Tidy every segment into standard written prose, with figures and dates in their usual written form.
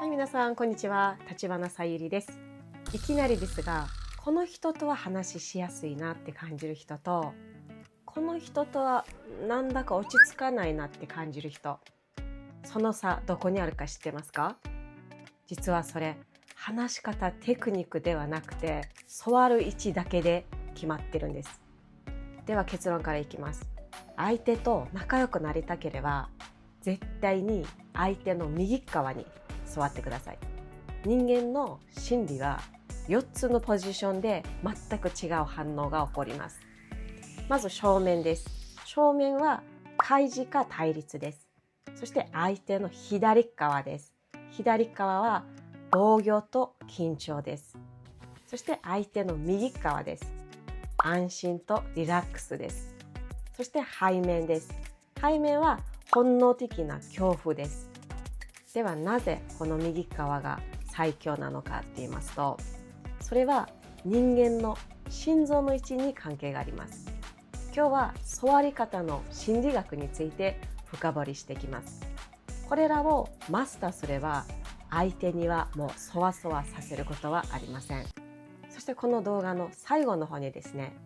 はい、皆さんこんにちは。立花さゆりです。いきなりですが、この人とは話しやすいなって感じる人と、この人とはなんだか落ち着かないなって感じる人、その差どこにあるか知ってますか？実はそれ、話し方テクニックではなくて、座る位置だけで決まってるんです。では結論からいきます。相手と仲良くなりたければ、絶対に相手の右側に座ってください。人間の心理は4つのポジションで全く違う反応が起こります。まず正面です。正面は開示か対立です。そして相手の左側です。左側は防御と緊張です。そして相手の右側です。安心とリラックスです。そして背面です。背面は本能的な恐怖です。ではなぜこの右側が最強なのかって言いますと、それは人間の心臓の位置に関係があります。今日は座り方の心理学について深掘りしていきます。これらをマスターすれば相手にはもうそわそわさせることはありません。そしてこの動画の最後の方にですね、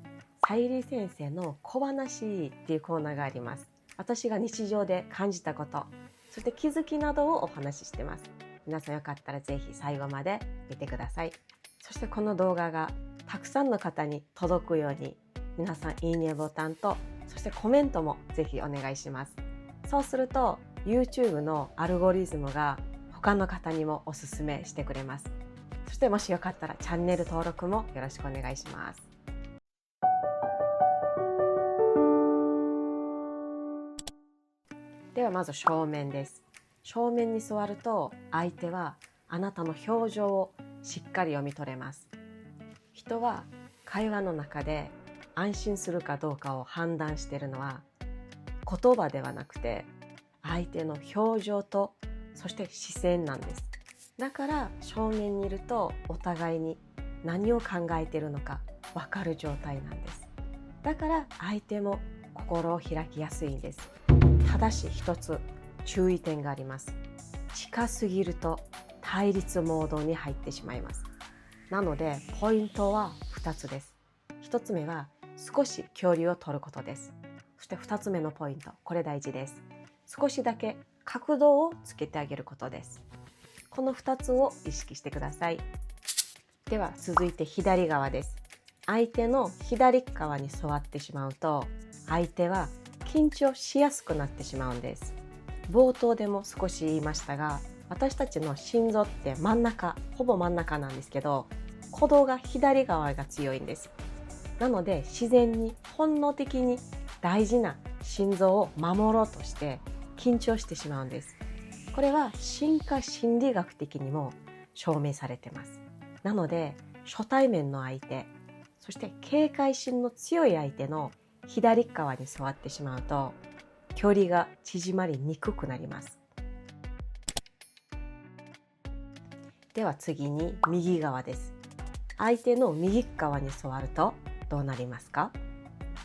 さゆり先生の小話っていうコーナーがあります。私が日常で感じたこと、そして気づきなどをお話ししてます。皆さんよかったらぜひ最後まで見てください。そしてこの動画がたくさんの方に届くように、皆さんいいねボタンと、そしてコメントもぜひお願いします。そうすると YouTube のアルゴリズムが他の方にもおすすめしてくれます。そしてもしよかったらチャンネル登録もよろしくお願いします。ではまず正面です。正面に座ると相手はあなたの表情をしっかり読み取れます。人は会話の中で安心するかどうかを判断しているのは言葉ではなくて相手の表情とそして視線なんです。だから正面にいるとお互いに何を考えているのか分かる状態なんです。だから相手も心を開きやすいんです。ただし一つ注意点があります。近すぎると対立モードに入ってしまいます。なのでポイントは2つです。1つ目は少し距離を取ることです。そして2つ目のポイント、これ大事です。少しだけ角度をつけてあげることです。この2つを意識してください。では続いて左側です。相手の左側に座ってしまうと相手は緊張しやすくなってしまうんです。冒頭でも少し言いましたが、私たちの心臓って真ん中、ほぼ真ん中なんですけど、鼓動が左側が強いんです。なので自然に本能的に大事な心臓を守ろうとして緊張してしまうんです。これは進化心理学的にも証明されています。なので初対面の相手、そして警戒心の強い相手の左側に座ってしまうと距離が縮まりにくくなります。では次に右側です。相手の右側に座るとどうなりますか？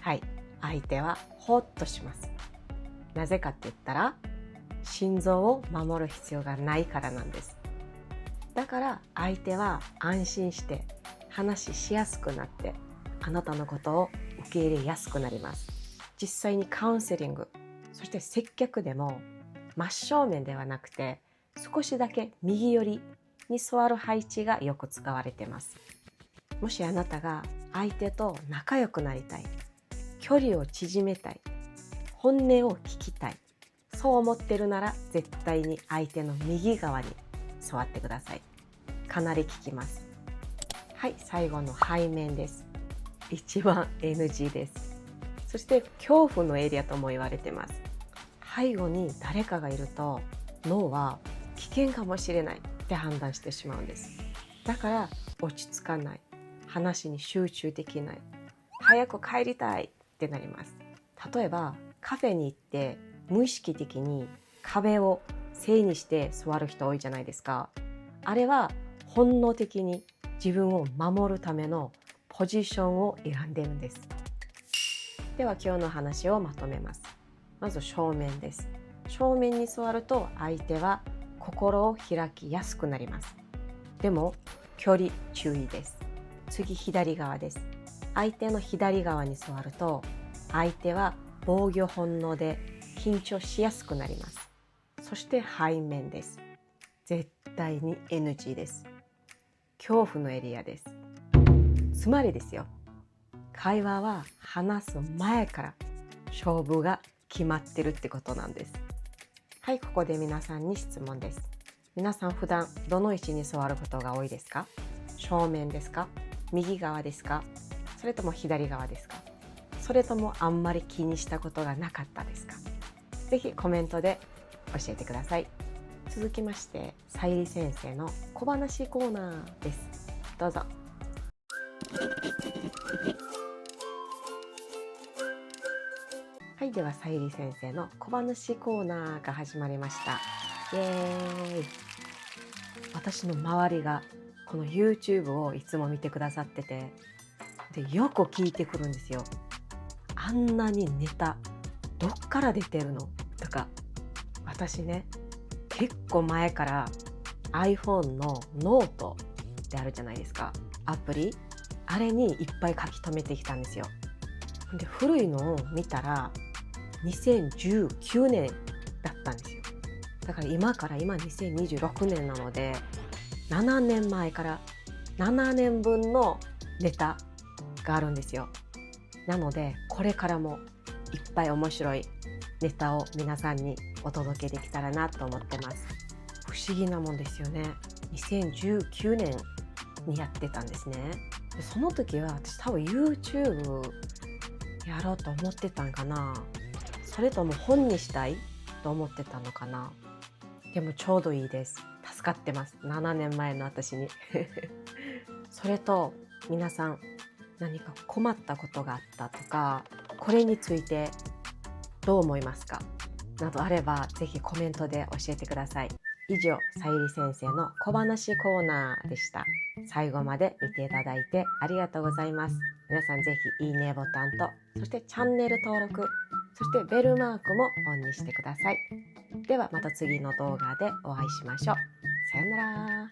はい、相手はほっとします。なぜかって言ったら心臓を守る必要がないからなんです。だから相手は安心して話しやすくなってあなたのことを受け入れやすくなります。実際にカウンセリング、そして接客でも真正面ではなくて少しだけ右寄りに座る配置がよく使われています。もしあなたが相手と仲良くなりたい、距離を縮めたい、本音を聞きたい、そう思ってるなら絶対に相手の右側に座ってください。かなり効きます。はい、最後の背面です。一番 NG です。そして恐怖のエリアとも言われています。背後に誰かがいると脳は危険かもしれないって判断してしまうんです。だから落ち着かない、話に集中できない、早く帰りたいってなります。例えばカフェに行って無意識的に壁を背にして座る人多いじゃないですか。あれは本能的に自分を守るためのポジションを選んでいるんです。では今日の話をまとめます。まず正面です。正面に座ると相手は心を開きやすくなります。でも距離注意です。次左側です。相手の左側に座ると相手は防御本能で緊張しやすくなります。そして背面です。絶対に NG です。恐怖のエリアです。つまりですよ、会話は話す前から勝負が決まってるってことなんです。はい、ここで皆さんに質問です。皆さん普段どの位置に座ることが多いですか？正面ですか？右側ですか？それとも左側ですか？それともあんまり気にしたことがなかったですか？ぜひコメントで教えてください。続きまして、さゆり先生の小話コーナーです。どうぞ。はい、ではさゆり先生の小話コーナーが始まりました。イエーイ。私の周りがこの YouTube をいつも見てくださってて、でよく聞いてくるんですよ。あんなにネタどっから出てるのとか。私ね、結構前から iPhone のノートってあるじゃないですか、アプリ。あれにいっぱい書き留めてきたんですよ。で古いのを見たら2019年だったんですよ。だから今2026年なので7年前から7年分のネタがあるんですよ。なのでこれからもいっぱい面白いネタを皆さんにお届けできたらなと思ってます。不思議なもんですよね。2019年にやってたんですね。でその時は私多分 YouTube やろうと思ってたんかな、それとも本にしたいと思ってたのかな。でもちょうどいいです。助かってます、7年前の私にそれと皆さん何か困ったことがあったとか、これについてどう思いますかなどあればぜひコメントで教えてください。以上、さゆり先生の小話コーナーでした。最後まで見ていただいてありがとうございます。皆さんぜひいいねボタンと、そしてチャンネル登録、そしてベルマークもオンにしてください。ではまた次の動画でお会いしましょう。さよなら。